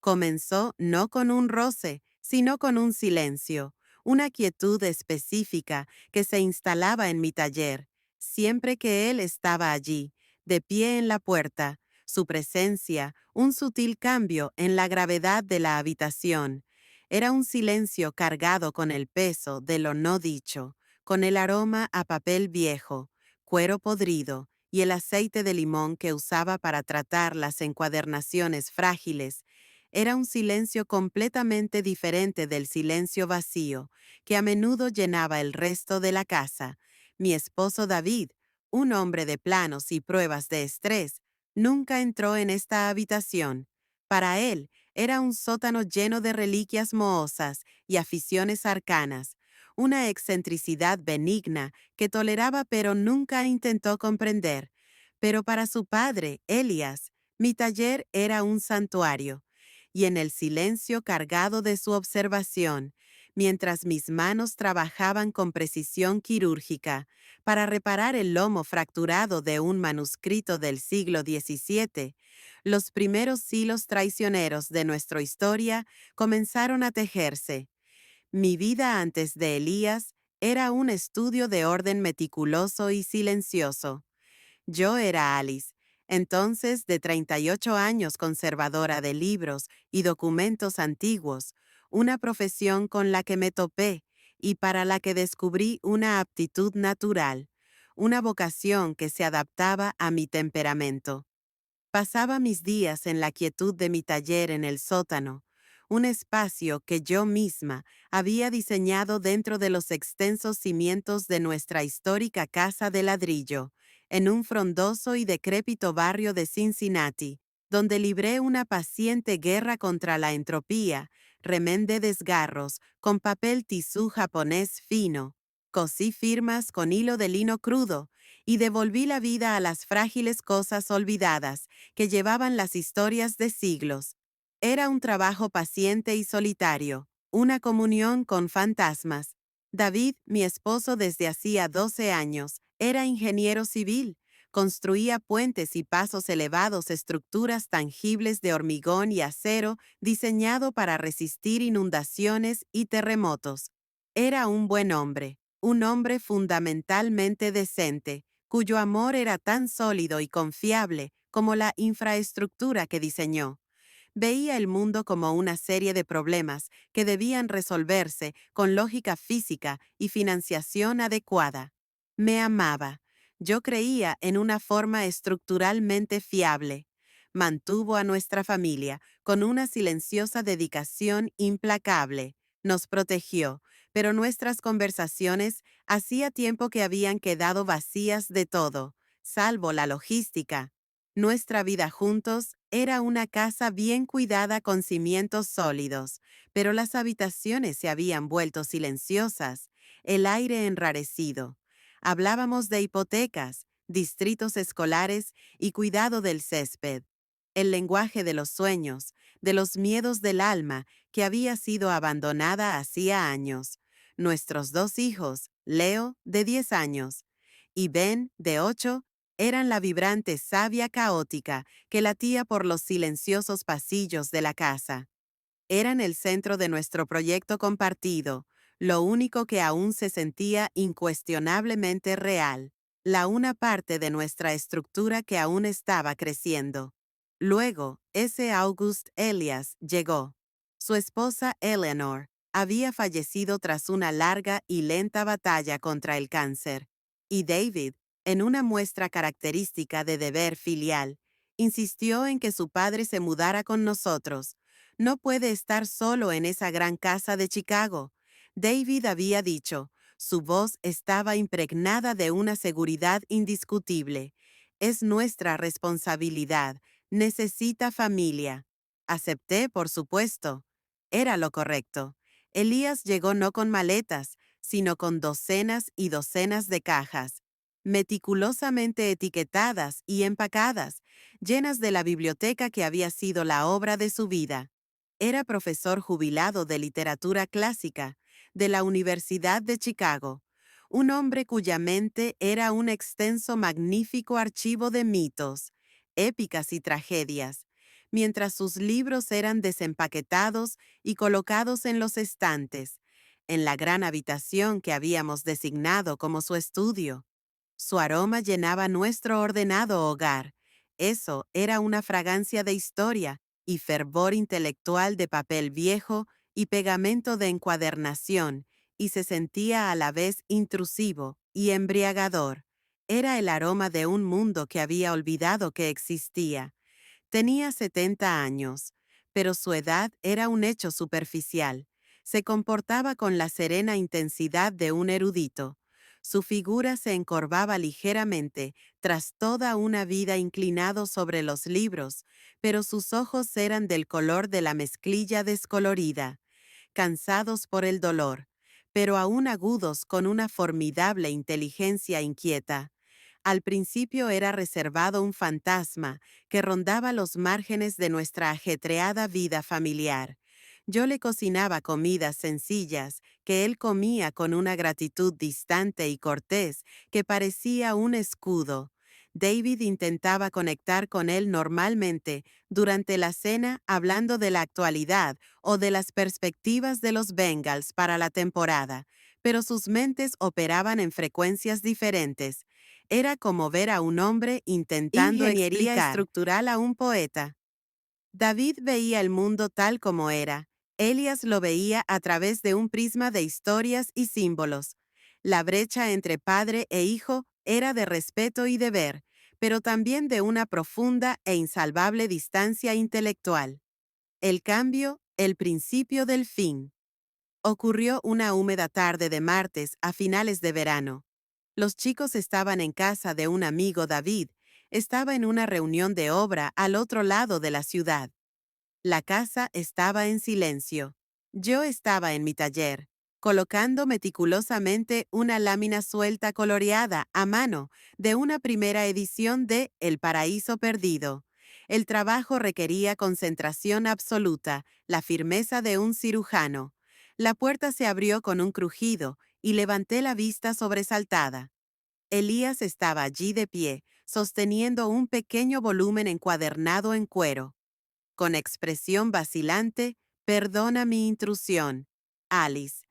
Comenzó no con un roce, sino con un silencio, una quietud específica que se instalaba en mi taller, siempre que él estaba allí, de pie en la puerta, su presencia, un sutil cambio en la gravedad de la habitación. Era un silencio cargado con el peso de lo no dicho, con el aroma a papel viejo, cuero podrido y el aceite de limón que usaba para tratar las encuadernaciones frágiles. Era un silencio completamente diferente del silencio vacío que a menudo llenaba el resto de la casa. Mi esposo David, un hombre de planos y pruebas de estrés, nunca entró en esta habitación. Para él, era un sótano lleno de reliquias mohosas y aficiones arcanas, una excentricidad benigna que toleraba pero nunca intentó comprender. Pero para su padre, Elias, mi taller era un santuario, y en el silencio cargado de su observación, mientras mis manos trabajaban con precisión quirúrgica para reparar el lomo fracturado de un manuscrito del siglo XVII, los primeros hilos traicioneros de nuestra historia comenzaron a tejerse. Mi vida antes de Elías era un estudio de orden meticuloso y silencioso. Yo era Alice, entonces de 38 años conservadora de libros y documentos antiguos, una profesión con la que me topé y para la que descubrí una aptitud natural, una vocación que se adaptaba a mi temperamento. Pasaba mis días en la quietud de mi taller en el sótano, un espacio que yo misma había diseñado dentro de los extensos cimientos de nuestra histórica casa de ladrillo, en un frondoso y decrépito barrio de Cincinnati, donde libré una paciente guerra contra la entropía, remendé desgarros con papel tisú japonés fino, cosí firmas con hilo de lino crudo y devolví la vida a las frágiles cosas olvidadas que llevaban las historias de siglos. Era un trabajo paciente y solitario, una comunión con fantasmas. David, mi esposo desde hacía 12 años, era ingeniero civil. Construía puentes y pasos elevados, estructuras tangibles de hormigón y acero diseñado para resistir inundaciones y terremotos. Era un buen hombre, un hombre fundamentalmente decente, cuyo amor era tan sólido y confiable como la infraestructura que diseñó. Veía el mundo como una serie de problemas que debían resolverse con lógica física y financiación adecuada. Me amaba. Yo creía en una forma estructuralmente fiable. Mantuvo a nuestra familia con una silenciosa dedicación implacable. Nos protegió, pero nuestras conversaciones hacía tiempo que habían quedado vacías de todo, salvo la logística. Nuestra vida juntos era una casa bien cuidada con cimientos sólidos, pero las habitaciones se habían vuelto silenciosas, el aire enrarecido. Hablábamos de hipotecas, distritos escolares y cuidado del césped. El lenguaje de los sueños, de los miedos del alma que había sido abandonada hacía años. Nuestros dos hijos, Leo, de 10 años, y Ben, de 8, eran la vibrante savia caótica que latía por los silenciosos pasillos de la casa. Eran el centro de nuestro proyecto compartido, lo único que aún se sentía incuestionablemente real, la una parte de nuestra estructura que aún estaba creciendo. Luego, ese August Elias llegó. Su esposa Eleanor había fallecido tras una larga y lenta batalla contra el cáncer, y David, en una muestra característica de deber filial, insistió en que su padre se mudara con nosotros. No puede estar solo en esa gran casa de Chicago. David había dicho, su voz estaba impregnada de una seguridad indiscutible. Es nuestra responsabilidad. Necesita familia. Acepté, por supuesto. Era lo correcto. Elías llegó no con maletas, sino con docenas y docenas de cajas, meticulosamente etiquetadas y empacadas, llenas de la biblioteca que había sido la obra de su vida. Era profesor jubilado de literatura clásica de la Universidad de Chicago, un hombre cuya mente era un extenso magnífico archivo de mitos, épicas y tragedias, mientras sus libros eran desempaquetados y colocados en los estantes, en la gran habitación que habíamos designado como su estudio. Su aroma llenaba nuestro ordenado hogar. Eso era una fragancia de historia y fervor intelectual de papel viejo y pegamento de encuadernación, y se sentía a la vez intrusivo y embriagador. Era el aroma de un mundo que había olvidado que existía. Tenía 70 años, pero su edad era un hecho superficial. Se comportaba con la serena intensidad de un erudito. Su figura se encorvaba ligeramente tras toda una vida inclinado sobre los libros, pero sus ojos eran del color de la mezclilla descolorida, cansados por el dolor, pero aún agudos con una formidable inteligencia inquieta. Al principio era reservado un fantasma que rondaba los márgenes de nuestra ajetreada vida familiar. Yo le cocinaba comidas sencillas que él comía con una gratitud distante y cortés que parecía un escudo. David intentaba conectar con él normalmente durante la cena hablando de la actualidad o de las perspectivas de los Bengals para la temporada, pero sus mentes operaban en frecuencias diferentes. Era como ver a un hombre intentando ingeniería estructural a un poeta. David veía el mundo tal como era. Elias lo veía a través de un prisma de historias y símbolos. La brecha entre padre e hijo era de respeto y deber, pero también de una profunda e insalvable distancia intelectual. El cambio, el principio del fin. Ocurrió una húmeda tarde de martes a finales de verano. Los chicos estaban en casa de un amigo David. Estaba en una reunión de obra al otro lado de la ciudad. La casa estaba en silencio. Yo estaba en mi taller, colocando meticulosamente una lámina suelta coloreada a mano de una primera edición de El Paraíso Perdido. El trabajo requería concentración absoluta, la firmeza de un cirujano. La puerta se abrió con un crujido y levanté la vista sobresaltada. Elías estaba allí de pie, sosteniendo un pequeño volumen encuadernado en cuero. Con expresión vacilante, «Perdona mi intrusión, Alice»,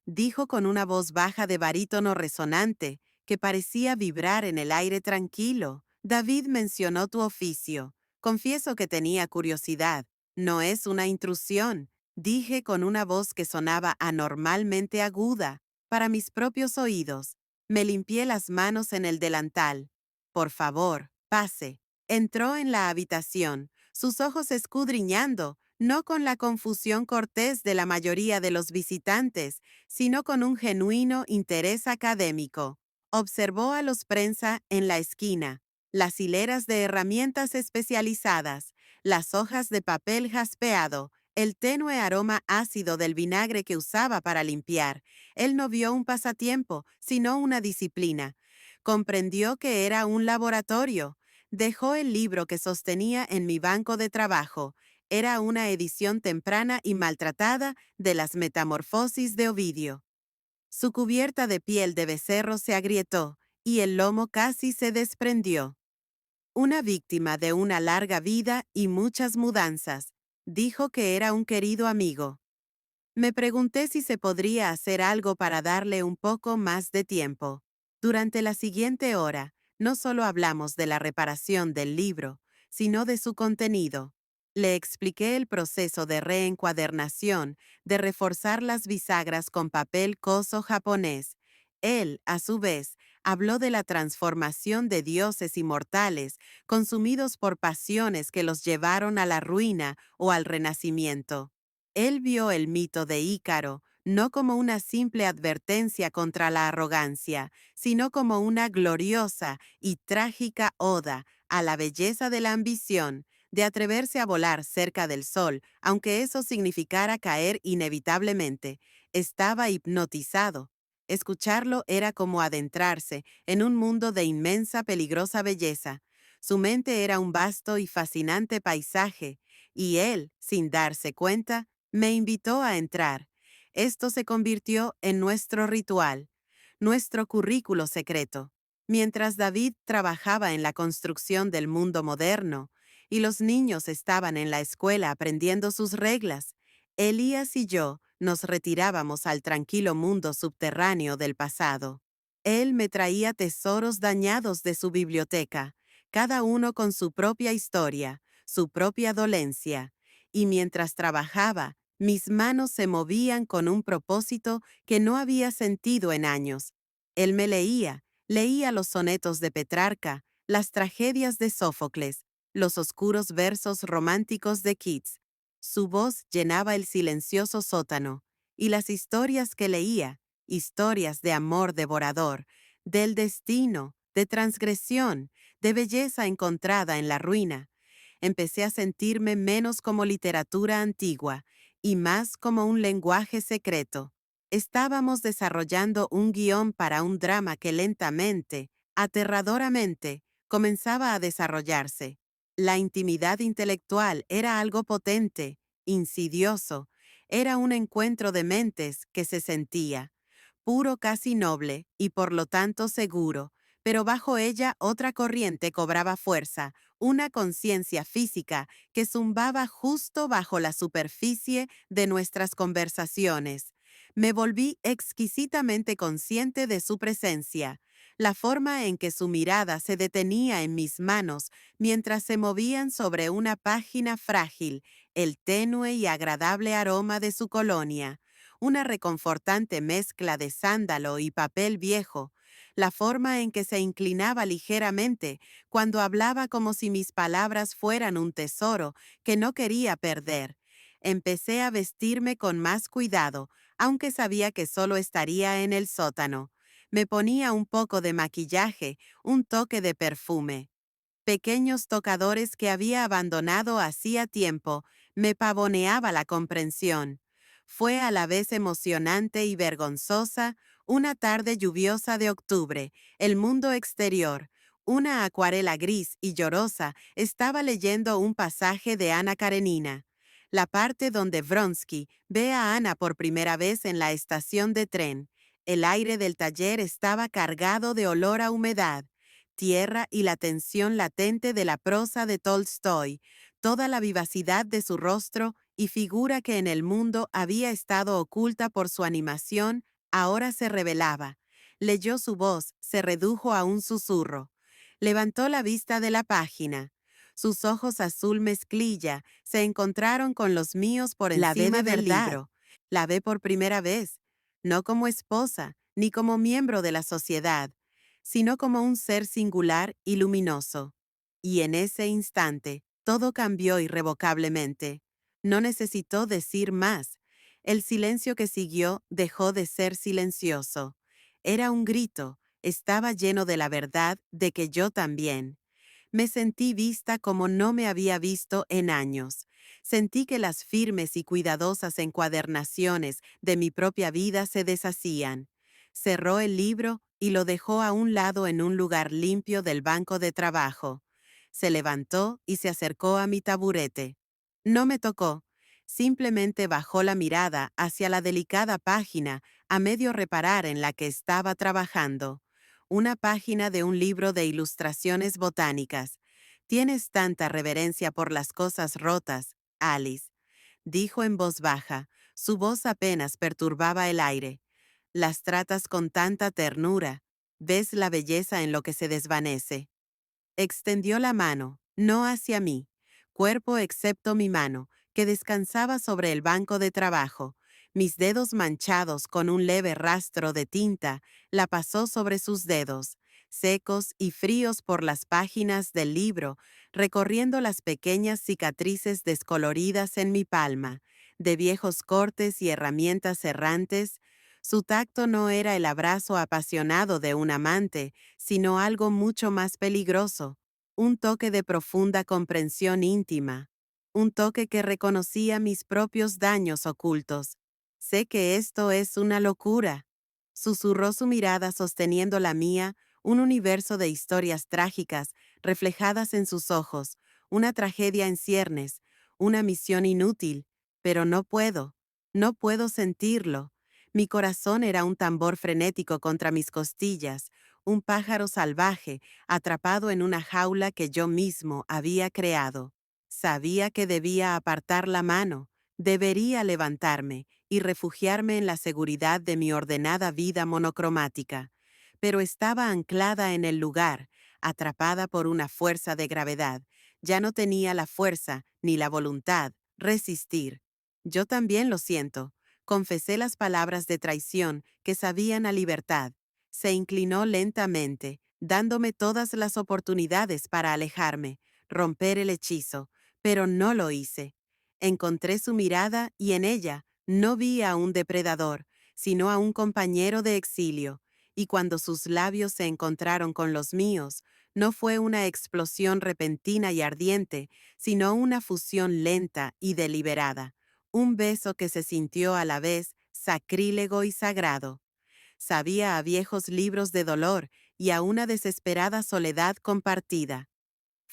dijo con una voz baja de barítono resonante que parecía vibrar en el aire tranquilo. «David mencionó tu oficio. Confieso que tenía curiosidad. No es una intrusión», dije con una voz que sonaba anormalmente aguda para mis propios oídos. Me limpié las manos en el delantal. «Por favor, pase». Entró en la habitación, sus ojos escudriñando, no con la confusión cortés de la mayoría de los visitantes, sino con un genuino interés académico. Observó a los prensa en la esquina, las hileras de herramientas especializadas, las hojas de papel jaspeado, el tenue aroma ácido del vinagre que usaba para limpiar. Él no vio un pasatiempo, sino una disciplina. Comprendió que era un laboratorio. Dejó el libro que sostenía en mi banco de trabajo. Era una edición temprana y maltratada de las Metamorfosis de Ovidio. Su cubierta de piel de becerro se agrietó y el lomo casi se desprendió. Una víctima de una larga vida y muchas mudanzas. Dijo que era un querido amigo. Me pregunté si se podría hacer algo para darle un poco más de tiempo. Durante la siguiente hora, no solo hablamos de la reparación del libro, sino de su contenido. Le expliqué el proceso de reencuadernación, de reforzar las bisagras con papel coso japonés. Él, a su vez, habló de la transformación de dioses inmortales, consumidos por pasiones que los llevaron a la ruina o al renacimiento. Él vio el mito de Ícaro no como una simple advertencia contra la arrogancia, sino como una gloriosa y trágica oda a la belleza de la ambición, de atreverse a volar cerca del sol, aunque eso significara caer inevitablemente. Estaba hipnotizado. Escucharlo era como adentrarse en un mundo de inmensa, peligrosa belleza. Su mente era un vasto y fascinante paisaje, y él, sin darse cuenta, me invitó a entrar. Esto se convirtió en nuestro ritual, nuestro currículo secreto. Mientras David trabajaba en la construcción del mundo moderno, y los niños estaban en la escuela aprendiendo sus reglas. Elías y yo nos retirábamos al tranquilo mundo subterráneo del pasado. Él me traía tesoros dañados de su biblioteca, cada uno con su propia historia, su propia dolencia, y mientras trabajaba, mis manos se movían con un propósito que no había sentido en años. Él me leía los sonetos de Petrarca, las tragedias de Sófocles, los oscuros versos románticos de Keats. Su voz llenaba el silencioso sótano, y las historias que leía, historias de amor devorador, del destino, de transgresión, de belleza encontrada en la ruina. Empecé a sentirme menos como literatura antigua y más como un lenguaje secreto. Estábamos desarrollando un guión para un drama que lentamente, aterradoramente, comenzaba a desarrollarse. La intimidad intelectual era algo potente, insidioso, era un encuentro de mentes que se sentía, puro, casi noble y por lo tanto seguro, pero bajo ella otra corriente cobraba fuerza, una conciencia física que zumbaba justo bajo la superficie de nuestras conversaciones. Me volví exquisitamente consciente de su presencia, la forma en que su mirada se detenía en mis manos mientras se movían sobre una página frágil, el tenue y agradable aroma de su colonia, una reconfortante mezcla de sándalo y papel viejo, la forma en que se inclinaba ligeramente cuando hablaba como si mis palabras fueran un tesoro que no quería perder. Empecé a vestirme con más cuidado, aunque sabía que solo estaría en el sótano. Me ponía un poco de maquillaje, un toque de perfume. Pequeños tocadores que había abandonado hacía tiempo, me pavoneaba la comprensión. Fue a la vez emocionante y vergonzosa una tarde lluviosa de octubre, el mundo exterior. Una acuarela gris y llorosa estaba leyendo un pasaje de Ana Karenina, la parte donde Vronsky ve a Ana por primera vez en la estación de tren. El aire del taller estaba cargado de olor a humedad, tierra y la tensión latente de la prosa de Tolstoy, toda la vivacidad de su rostro y figura que en el mundo había estado oculta por su animación, ahora se revelaba. Leyó su voz, se redujo a un susurro. Levantó la vista de la página. Sus ojos azul mezclilla se encontraron con los míos por encima del libro. La ve por primera vez, no como esposa, ni como miembro de la sociedad, sino como un ser singular y luminoso. Y en ese instante, todo cambió irrevocablemente. No necesitó decir más. El silencio que siguió dejó de ser silencioso. Era un grito, estaba lleno de la verdad de que yo también. Me sentí vista como no me había visto en años. Sentí que las firmes y cuidadosas encuadernaciones de mi propia vida se deshacían. Cerró el libro y lo dejó a un lado en un lugar limpio del banco de trabajo. Se levantó y se acercó a mi taburete. No me tocó, simplemente bajó la mirada hacia la delicada página a medio reparar en la que estaba trabajando. Una página de un libro de ilustraciones botánicas. Tienes tanta reverencia por las cosas rotas, Alice, dijo en voz baja. Su voz apenas perturbaba el aire. Las tratas con tanta ternura. Ves la belleza en lo que se desvanece. Extendió la mano, no hacia mí, cuerpo excepto mi mano, que descansaba sobre el banco de trabajo. Mis dedos manchados con un leve rastro de tinta, la pasó sobre sus dedos, secos y fríos por las páginas del libro, recorriendo las pequeñas cicatrices descoloridas en mi palma, de viejos cortes y herramientas errantes. Su tacto no era el abrazo apasionado de un amante, sino algo mucho más peligroso, un toque de profunda comprensión íntima, un toque que reconocía mis propios daños ocultos. Sé que esto es una locura. Susurró su mirada sosteniendo la mía, un universo de historias trágicas reflejadas en sus ojos, una tragedia en ciernes, una misión inútil, pero no puedo sentirlo. Mi corazón era un tambor frenético contra mis costillas, un pájaro salvaje atrapado en una jaula que yo mismo había creado. Sabía que debía apartar la mano, debería levantarme y refugiarme en la seguridad de mi ordenada vida monocromática, pero estaba anclada en el lugar, atrapada por una fuerza de gravedad. Ya no tenía la fuerza ni la voluntad resistir. Yo también lo siento. Confesé las palabras de traición que sabían a libertad. Se inclinó lentamente, dándome todas las oportunidades para alejarme, romper el hechizo, pero no lo hice. Encontré su mirada y en ella no vi a un depredador, sino a un compañero de exilio, y cuando sus labios se encontraron con los míos, no fue una explosión repentina y ardiente, sino una fusión lenta y deliberada, un beso que se sintió a la vez sacrílego y sagrado. Sabía a viejos libros de dolor y a una desesperada soledad compartida.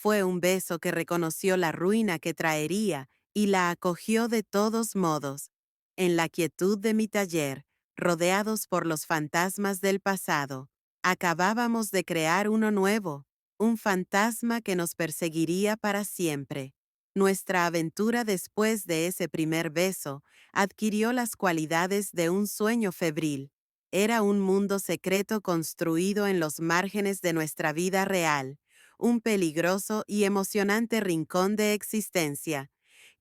Fue un beso que reconoció la ruina que traería y la acogió de todos modos. En la quietud de mi taller, rodeados por los fantasmas del pasado, acabábamos de crear uno nuevo, un fantasma que nos perseguiría para siempre. Nuestra aventura después de ese primer beso adquirió las cualidades de un sueño febril. Era un mundo secreto construido en los márgenes de nuestra vida real, un peligroso y emocionante rincón de existencia,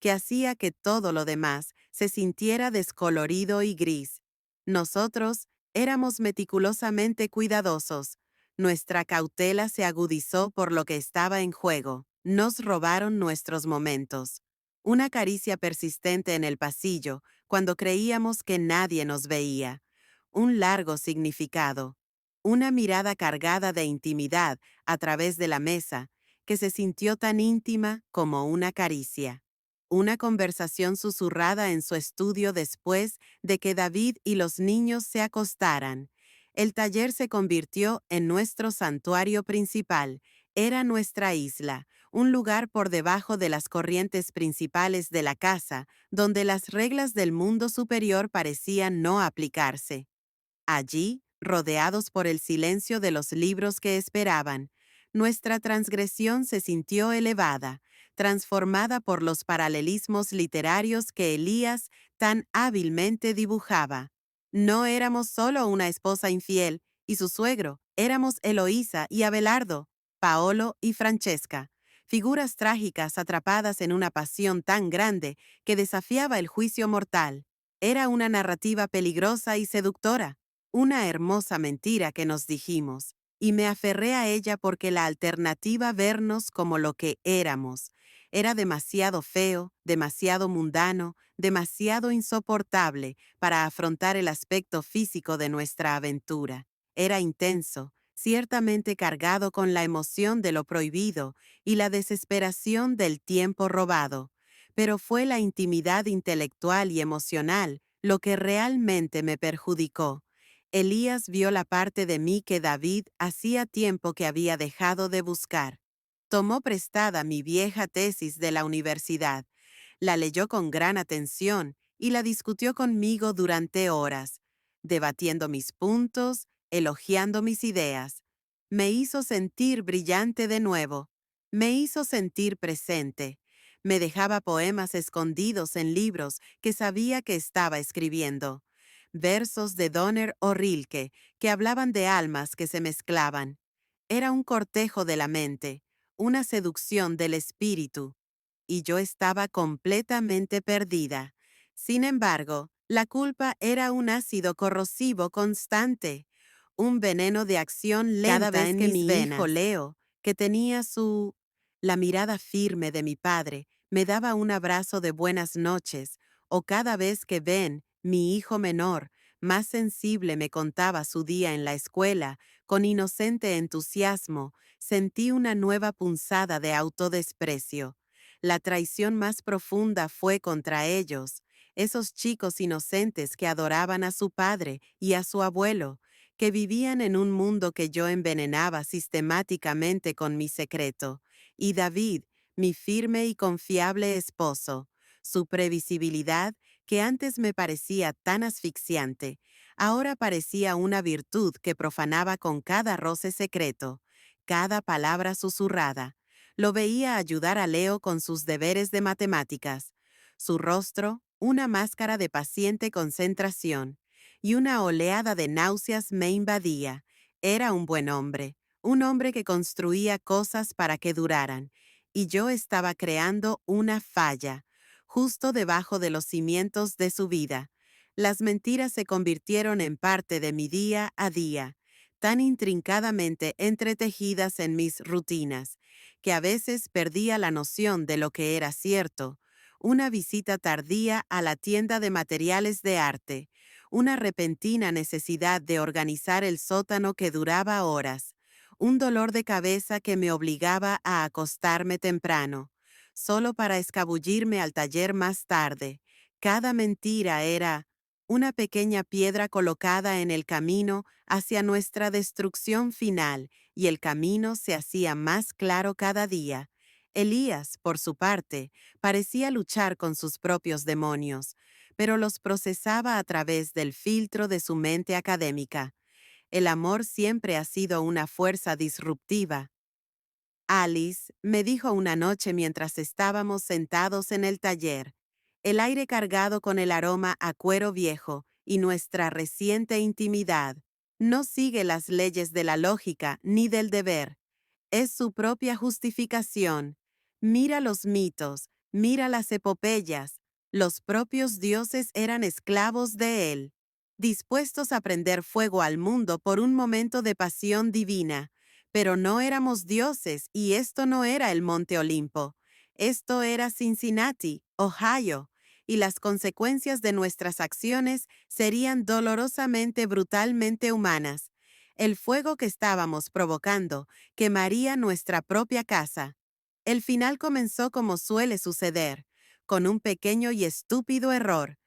que hacía que todo lo demás se sintiera descolorido y gris. Nosotros éramos meticulosamente cuidadosos. Nuestra cautela se agudizó por lo que estaba en juego. Nos robaron nuestros momentos. Una caricia persistente en el pasillo, cuando creíamos que nadie nos veía. Un largo significado. Una mirada cargada de intimidad a través de la mesa, que se sintió tan íntima como una caricia. Una conversación susurrada en su estudio después de que David y los niños se acostaran. El taller se convirtió en nuestro santuario principal. Era nuestra isla, un lugar por debajo de las corrientes principales de la casa, donde las reglas del mundo superior parecían no aplicarse. Allí, rodeados por el silencio de los libros que esperaban, nuestra transgresión se sintió elevada, transformada por los paralelismos literarios que Elías tan hábilmente dibujaba. No éramos solo una esposa infiel y su suegro, éramos Eloísa y Abelardo, Paolo y Francesca, figuras trágicas atrapadas en una pasión tan grande que desafiaba el juicio mortal. Era una narrativa peligrosa y seductora, una hermosa mentira que nos dijimos, y me aferré a ella porque la alternativa vernos como lo que éramos era demasiado feo, demasiado mundano, demasiado insoportable para afrontar el aspecto físico de nuestra aventura. Era intenso, ciertamente cargado con la emoción de lo prohibido y la desesperación del tiempo robado, pero fue la intimidad intelectual y emocional lo que realmente me perjudicó. Elías vio la parte de mí que David hacía tiempo que había dejado de buscar. Tomó prestada mi vieja tesis de la universidad, la leyó con gran atención y la discutió conmigo durante horas, debatiendo mis puntos, elogiando mis ideas. Me hizo sentir brillante de nuevo, me hizo sentir presente. Me dejaba poemas escondidos en libros que sabía que estaba escribiendo, versos de Donner o Rilke que hablaban de almas que se mezclaban. Era un cortejo de la mente, una seducción del espíritu, y yo estaba completamente perdida. Sin embargo, la culpa era un ácido corrosivo constante, un veneno de acción lenta cada vez en que mis mi hijo venas. Leo, que tenía la mirada firme de mi padre, me daba un abrazo de buenas noches, o cada vez que Ben, mi hijo menor, más sensible, me contaba su día en la escuela, con inocente entusiasmo, sentí una nueva punzada de autodesprecio. La traición más profunda fue contra ellos, esos chicos inocentes que adoraban a su padre y a su abuelo, que vivían en un mundo que yo envenenaba sistemáticamente con mi secreto, y David, mi firme y confiable esposo. Su previsibilidad, que antes me parecía tan asfixiante, ahora parecía una virtud que profanaba con cada roce secreto, cada palabra susurrada. Lo veía ayudar a Leo con sus deberes de matemáticas. Su rostro, una máscara de paciente concentración, y una oleada de náuseas me invadía. Era un buen hombre, un hombre que construía cosas para que duraran, y yo estaba creando una falla, justo debajo de los cimientos de su vida. Las mentiras se convirtieron en parte de mi día a día, tan intrincadamente entretejidas en mis rutinas, que a veces perdía la noción de lo que era cierto. Una visita tardía a la tienda de materiales de arte, una repentina necesidad de organizar el sótano que duraba horas, un dolor de cabeza que me obligaba a acostarme temprano, solo para escabullirme al taller más tarde. Cada mentira era una pequeña piedra colocada en el camino hacia nuestra destrucción final, y el camino se hacía más claro cada día. Elías, por su parte, parecía luchar con sus propios demonios, pero los procesaba a través del filtro de su mente académica. El amor siempre ha sido una fuerza disruptiva. Alice me dijo una noche mientras estábamos sentados en el taller, el aire cargado con el aroma a cuero viejo y nuestra reciente intimidad. No sigue las leyes de la lógica ni del deber. Es su propia justificación. Mira los mitos, mira las epopeyas. Los propios dioses eran esclavos de él, dispuestos a prender fuego al mundo por un momento de pasión divina. Pero no éramos dioses y esto no era el Monte Olimpo. Esto era Cincinnati, Ohio, y las consecuencias de nuestras acciones serían dolorosamente, brutalmente humanas. El fuego que estábamos provocando quemaría nuestra propia casa. El final comenzó como suele suceder, con un pequeño y estúpido error.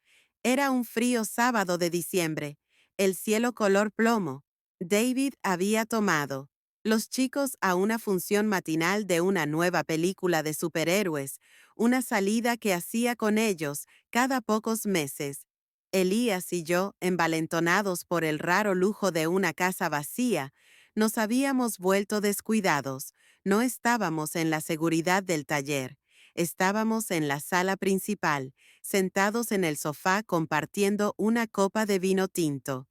Era un frío sábado de diciembre, el cielo color plomo. David había tomado los chicos a una función matinal de una nueva película de superhéroes, una salida que hacía con ellos cada pocos meses. Elías y yo, envalentonados por el raro lujo de una casa vacía, nos habíamos vuelto descuidados. No estábamos en la seguridad del taller. Estábamos en la sala principal, sentados en el sofá compartiendo una copa de vino tinto.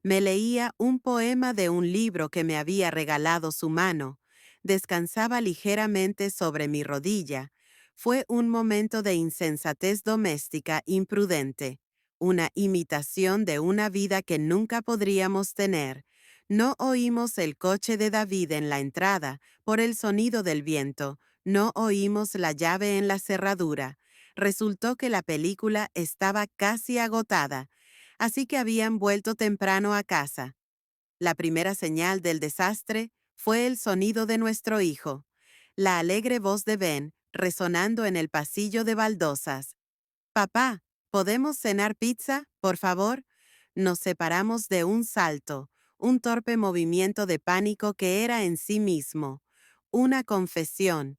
Me leía un poema de un libro que me había regalado su mano. Descansaba ligeramente sobre mi rodilla. Fue un momento de insensatez doméstica imprudente, una imitación de una vida que nunca podríamos tener. No oímos el coche de David en la entrada por el sonido del viento. No oímos la llave en la cerradura. Resultó que la película estaba casi agotada, así que habían vuelto temprano a casa. La primera señal del desastre fue el sonido de nuestro hijo, la alegre voz de Ben resonando en el pasillo de baldosas. «Papá, ¿podemos cenar pizza, por favor?» Nos separamos de un salto, un torpe movimiento de pánico que era en sí mismo una confesión.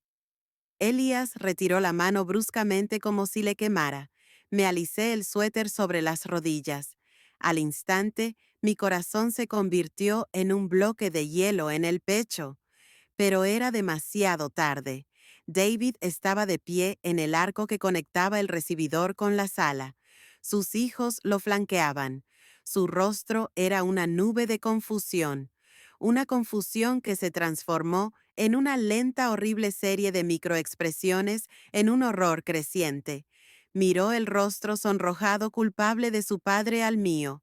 Elías retiró la mano bruscamente como si le quemara. Me alicé el suéter sobre las rodillas. Al instante, mi corazón se convirtió en un bloque de hielo en el pecho. Pero era demasiado tarde. David estaba de pie en el arco que conectaba el recibidor con la sala. Sus hijos lo flanqueaban. Su rostro era una nube de confusión. Una confusión que se transformó en una lenta, horrible serie de microexpresiones en un horror creciente. Miró el rostro sonrojado culpable de su padre al mío.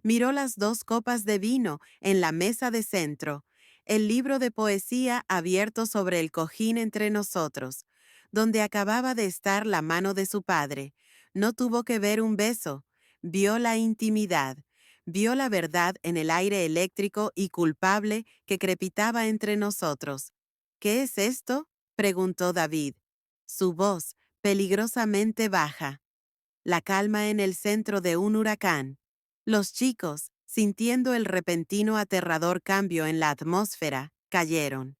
Miró las dos copas de vino en la mesa de centro, el libro de poesía abierto sobre el cojín entre nosotros, donde acababa de estar la mano de su padre. No tuvo que ver un beso. Vio la intimidad. Vio la verdad en el aire eléctrico y culpable que crepitaba entre nosotros. «¿Qué es esto?», preguntó David. Su voz, peligrosamente baja. La calma en el centro de un huracán. Los chicos, sintiendo el repentino aterrador cambio en la atmósfera, cayeron.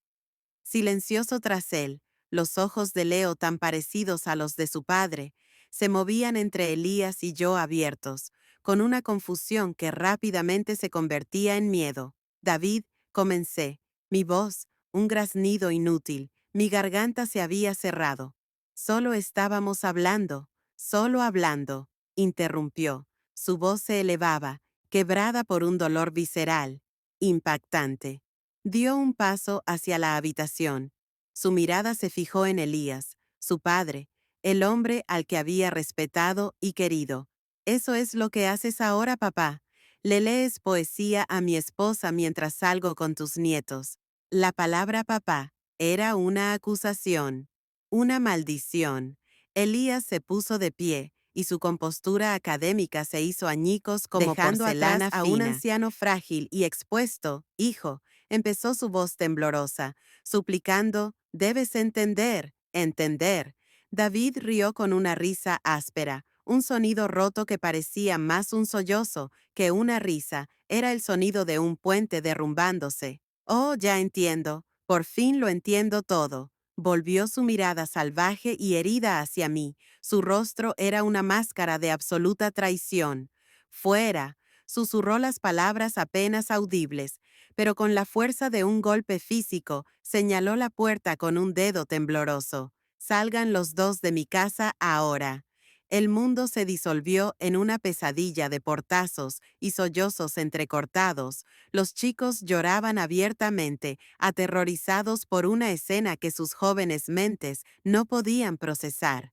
Silencioso tras él, los ojos de Leo tan parecidos a los de su padre, se movían entre Elías y yo abiertos, con una confusión que rápidamente se convertía en miedo. «David», comencé, mi voz, un graznido inútil, Mi garganta se había cerrado. Solo estábamos hablando, solo hablando, interrumpió. Su voz se elevaba, quebrada por un dolor visceral, impactante. Dio un paso hacia la habitación. Su mirada se fijó en Elías, su padre, el hombre al que había respetado y querido. «¿Eso es lo que haces ahora, papá? ¿Le lees poesía a mi esposa mientras salgo con tus nietos?» La palabra papá era una acusación, una maldición. Elías se puso de pie, y su compostura académica se hizo añicos como dejando porcelana atrás a un fina. anciano frágil y expuesto. «Hijo», empezó su voz temblorosa, suplicando, «debes entender, entender». David rió con una risa áspera, un sonido roto que parecía más un sollozo que una risa. Era el sonido de un puente derrumbándose. «Oh, ya entiendo. Por fin lo entiendo todo». Volvió su mirada salvaje y herida hacia mí. Su rostro era una máscara de absoluta traición. «Fuera», susurró las palabras apenas audibles, pero con la fuerza de un golpe físico, señaló la puerta con un dedo tembloroso. «Salgan los dos de mi casa ahora». El mundo se disolvió en una pesadilla de portazos y sollozos entrecortados. Los chicos lloraban abiertamente, aterrorizados por una escena que sus jóvenes mentes no podían procesar.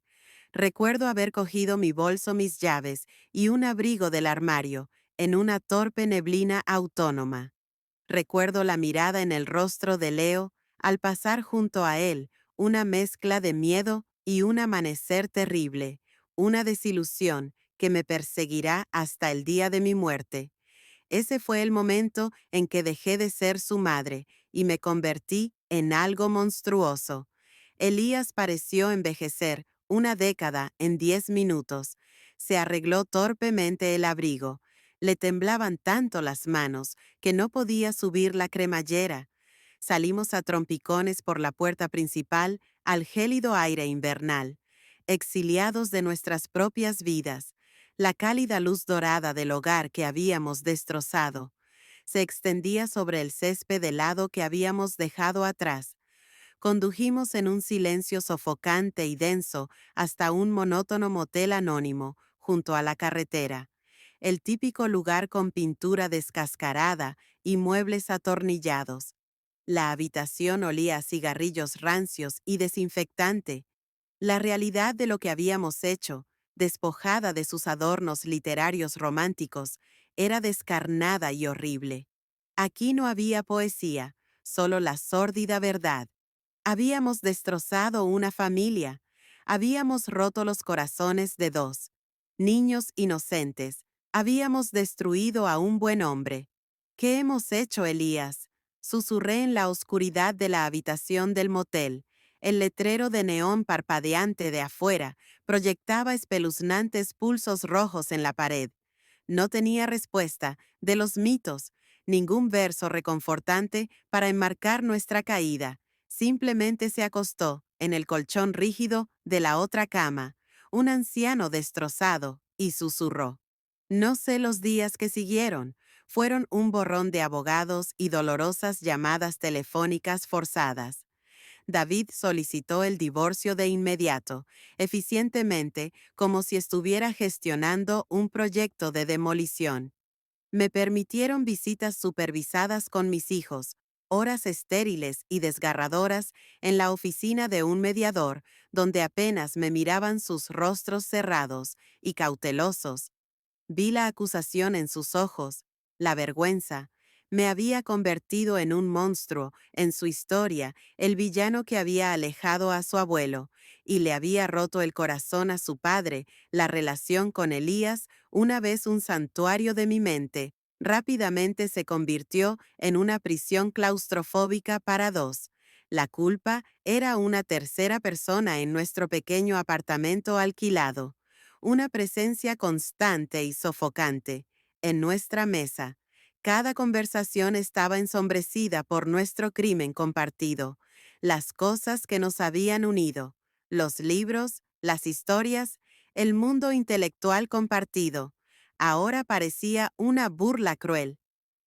Recuerdo haber cogido mi bolso, mis llaves y un abrigo del armario, en una torpe neblina autónoma. Recuerdo la mirada en el rostro de Leo al pasar junto a él, una mezcla de miedo y un amanecer terrible, una desilusión que me perseguirá hasta el día de mi muerte. Ese fue el momento en que dejé de ser su madre y me convertí en algo monstruoso. Elías pareció envejecer una década en 10 minutos. Se arregló torpemente el abrigo. Le temblaban tanto las manos que no podía subir la cremallera. Salimos a trompicones por la puerta principal al gélido aire invernal, exiliados de nuestras propias vidas. La cálida luz dorada del hogar que habíamos destrozado se extendía sobre el césped helado que habíamos dejado atrás. Condujimos en un silencio sofocante y denso hasta un monótono motel anónimo junto a la carretera, el típico lugar con pintura descascarada y muebles atornillados. La habitación olía a cigarrillos rancios y desinfectante. La realidad de lo que habíamos hecho, despojada de sus adornos literarios románticos, era descarnada y horrible. Aquí no había poesía, solo la sórdida verdad. Habíamos destrozado una familia. Habíamos roto los corazones de dos niños inocentes. Habíamos destruido a un buen hombre. ¿Qué hemos hecho, Elías? Susurré en la oscuridad de la habitación del motel. El letrero de neón parpadeante de afuera proyectaba espeluznantes pulsos rojos en la pared. No tenía respuesta de los mitos, ningún verso reconfortante para enmarcar nuestra caída. Simplemente se acostó en el colchón rígido de la otra cama, un anciano destrozado, y susurró. No sé los días que siguieron. Fueron un borrón de abogados y dolorosas llamadas telefónicas forzadas. David solicitó el divorcio de inmediato, eficientemente, como si estuviera gestionando un proyecto de demolición. Me permitieron visitas supervisadas con mis hijos, horas estériles y desgarradoras en la oficina de un mediador, donde apenas me miraban sus rostros cerrados y cautelosos. Vi la acusación en sus ojos, la vergüenza. Me había convertido en un monstruo, en su historia, el villano que había alejado a su abuelo, y le había roto el corazón a su padre. La relación con Elías, una vez un santuario de mi mente, rápidamente se convirtió en una prisión claustrofóbica para dos. La culpa era una tercera persona en nuestro pequeño apartamento alquilado, una presencia constante y sofocante en nuestra mesa. Cada conversación estaba ensombrecida por nuestro crimen compartido, las cosas que nos habían unido, los libros, las historias, el mundo intelectual compartido. Ahora parecía una burla cruel.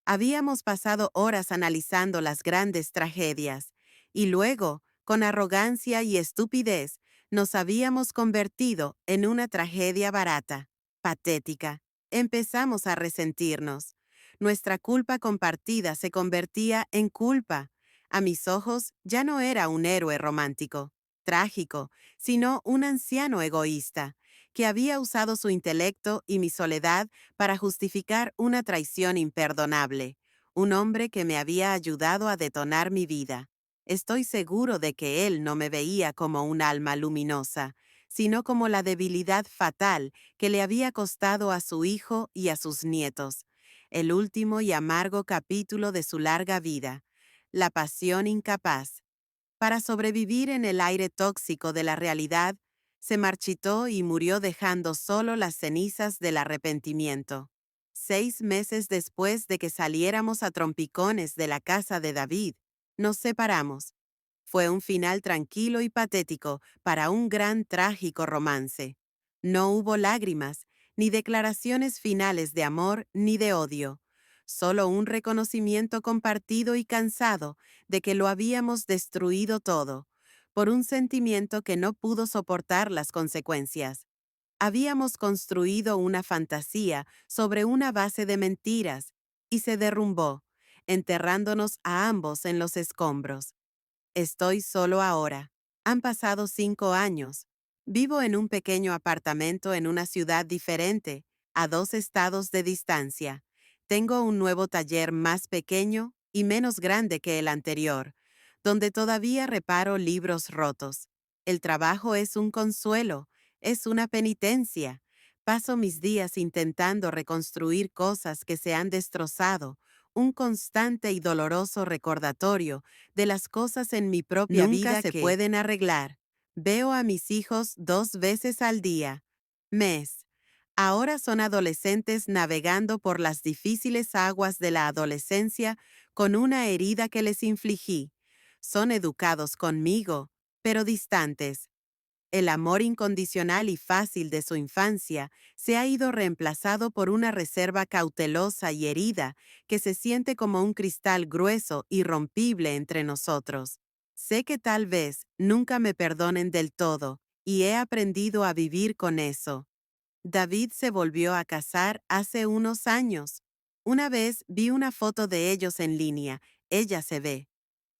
Habíamos pasado horas analizando las grandes tragedias, y luego Con arrogancia y estupidez, nos habíamos convertido en una tragedia barata, patética. Empezamos a resentirnos. Nuestra culpa compartida se convertía en culpa. A mis ojos ya no era un héroe romántico, trágico, sino un anciano egoísta, que había usado su intelecto y mi soledad para justificar una traición imperdonable, un hombre que me había ayudado a detonar mi vida. Estoy seguro de que él no me veía como un alma luminosa, sino como la debilidad fatal que le había costado a su hijo y a sus nietos, el último y amargo capítulo de su larga vida, la pasión incapaz. Para sobrevivir en el aire tóxico de la realidad, se marchitó y murió dejando solo las cenizas del arrepentimiento. 6 meses después de que saliéramos a trompicones de la casa de David, nos separamos. Fue un final tranquilo y patético para un gran trágico romance. No hubo lágrimas, ni declaraciones finales de amor ni de odio, solo un reconocimiento compartido y cansado de que lo habíamos destruido todo, por un sentimiento que no pudo soportar las consecuencias. Habíamos construido una fantasía sobre una base de mentiras y se derrumbó, enterrándonos a ambos en los escombros. Estoy solo ahora. Han pasado 5 años. Vivo en un pequeño apartamento en una ciudad diferente, a 2 estados de distancia. Tengo un nuevo taller más pequeño y menos grande que el anterior, donde todavía reparo libros rotos. El trabajo es un consuelo, es una penitencia. Paso mis días intentando reconstruir cosas que se han destrozado, un constante y doloroso recordatorio de las cosas en mi propia vida Nunca se que pueden pueden arreglar. Veo a mis hijos 2 veces al día. Mes. Ahora son adolescentes navegando por las difíciles aguas de la adolescencia con una herida que les infligí. Son educados conmigo, pero distantes. El amor incondicional y fácil de su infancia se ha ido reemplazado por una reserva cautelosa y herida que se siente como un cristal grueso y rompible entre nosotros. Sé que tal vez nunca me perdonen del todo, y he aprendido a vivir con eso. David se volvió a casar hace unos años. Una vez vi una foto de ellos en línea. Ella se ve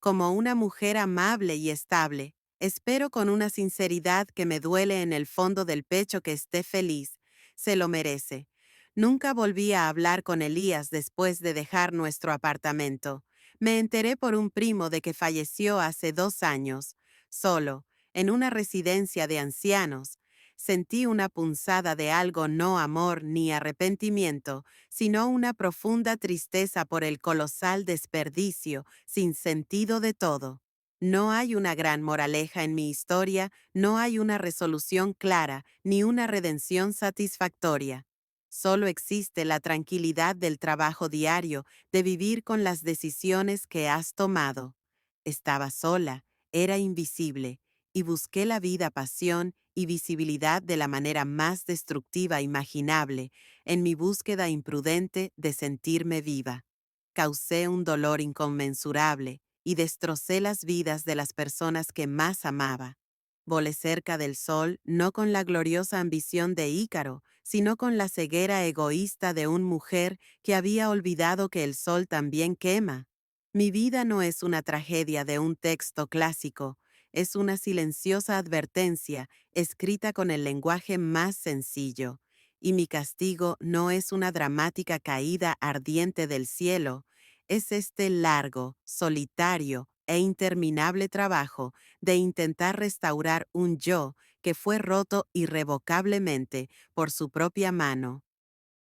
como una mujer amable y estable. Espero con una sinceridad que me duele en el fondo del pecho que esté feliz. Se lo merece. Nunca volví a hablar con Elías después de dejar nuestro apartamento. Me enteré por un primo de que falleció hace 2 años, solo, en una residencia de ancianos. Sentí una punzada de algo, no amor ni arrepentimiento, sino una profunda tristeza por el colosal desperdicio sin sentido de todo. No hay una gran moraleja en mi historia, no hay una resolución clara, ni una redención satisfactoria. Solo existe la tranquilidad del trabajo diario, de vivir con las decisiones que has tomado. Estaba sola, era invisible, y busqué la vida, pasión y visibilidad de la manera más destructiva imaginable, en mi búsqueda imprudente de sentirme viva. Causé un dolor inconmensurable y destrocé las vidas de las personas que más amaba. Volé cerca del sol no con la gloriosa ambición de Ícaro, sino con la ceguera egoísta de una mujer que había olvidado que el sol también quema. Mi vida no es una tragedia de un texto clásico, es una silenciosa advertencia escrita con el lenguaje más sencillo. Y mi castigo no es una dramática caída ardiente del cielo, es este largo, solitario e interminable trabajo de intentar restaurar un yo que fue roto irrevocablemente por su propia mano.